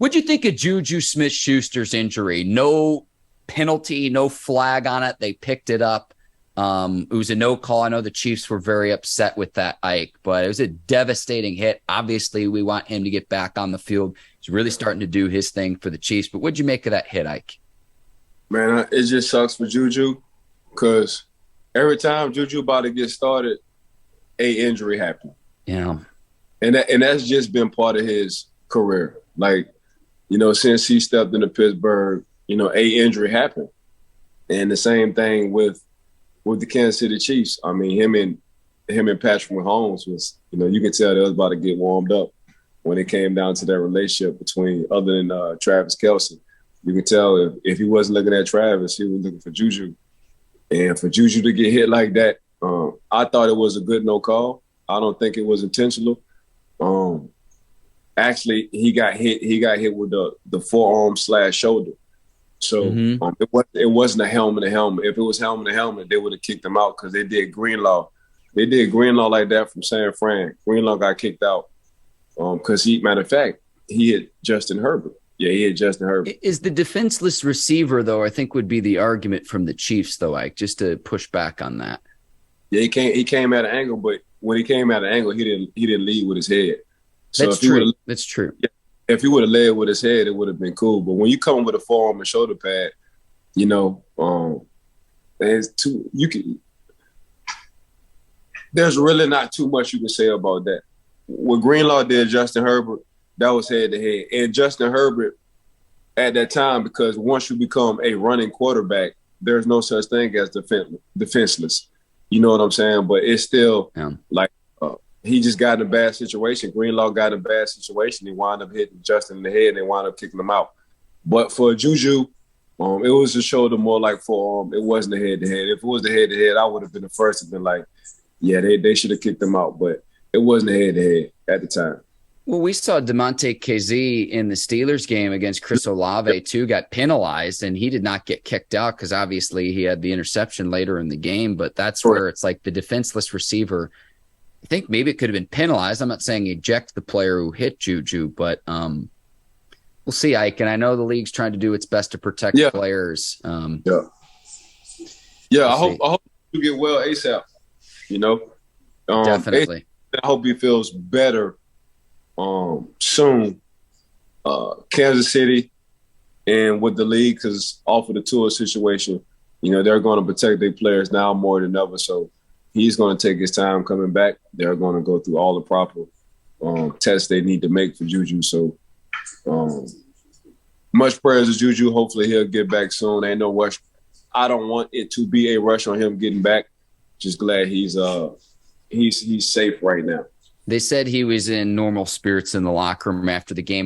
What'd you think of JuJu Smith-Schuster's injury? No penalty, no flag on it. They picked it up. It was a no call. I know the Chiefs were very upset with that, Ike, but it was a devastating hit. Obviously, we want him to get back on the field. He's really starting to do his thing for the Chiefs. But what'd you make of that hit, Ike? Man, it just sucks for JuJu because every time JuJu about to get started, a injury happened. Yeah. And that's just been part of his career. Like, since he stepped into Pittsburgh, a injury happened. And the same thing with the Kansas City Chiefs. I mean, him and Patrick Mahomes was, you can tell they was about to get warmed up when it came down to that relationship between, other than Travis Kelce. You can tell if he wasn't looking at Travis, he was looking for JuJu. And for JuJu to get hit like that, I thought it was a good no call. I don't think it was intentional. Actually, he got hit with the forearm / shoulder. So it wasn't a helmet to helmet. If it was helmet to helmet, they would have kicked him out because they did Greenlaw. They did Greenlaw like that from San Fran. Greenlaw got kicked out because matter of fact, he hit Justin Herbert. Yeah, he hit Justin Herbert. Is the defenseless receiver, though, I think would be the argument from the Chiefs, though, Ike, just to push back on that. Yeah, he came at an angle, but when he came at an angle, he didn't lead with his head. So That's true. That's true. Yeah, if he would have led with his head, it would have been cool. But when you come with a forearm and shoulder pad, there's really not too much you can say about that. What Greenlaw did, Justin Herbert, that was head to head. And Justin Herbert at that time, because once you become a running quarterback, there's no such thing as defenseless. You know what I'm saying? But it's still he just got in a bad situation. Greenlaw got in a bad situation. He wound up hitting Justin in the head and they wound up kicking him out. But for JuJu, it was a shoulder more like forearm. It wasn't a head-to-head. If it was the head-to-head, I would have been the first to been like, yeah, they should have kicked him out. But it wasn't a head-to-head at the time. Well, we saw Damontae Kazee in the Steelers game against Chris Olave, too, got penalized, and he did not get kicked out because obviously he had the interception later in the game. But that's where it's like the defenseless receiver, I think maybe it could have been penalized. I'm not saying eject the player who hit JuJu, but we'll see, Ike. And I know the league's trying to do its best to protect players. I hope you get well ASAP, Definitely. I hope he feels better soon. Kansas City and with the league, because off of the tour situation, they're going to protect their players now more than ever. So he's going to take his time coming back. They're going to go through all the proper tests they need to make for JuJu. So much prayers to JuJu. Hopefully he'll get back soon. Ain't no rush. I don't want it to be a rush on him getting back. Just glad he's safe right now. They said he was in normal spirits in the locker room after the game.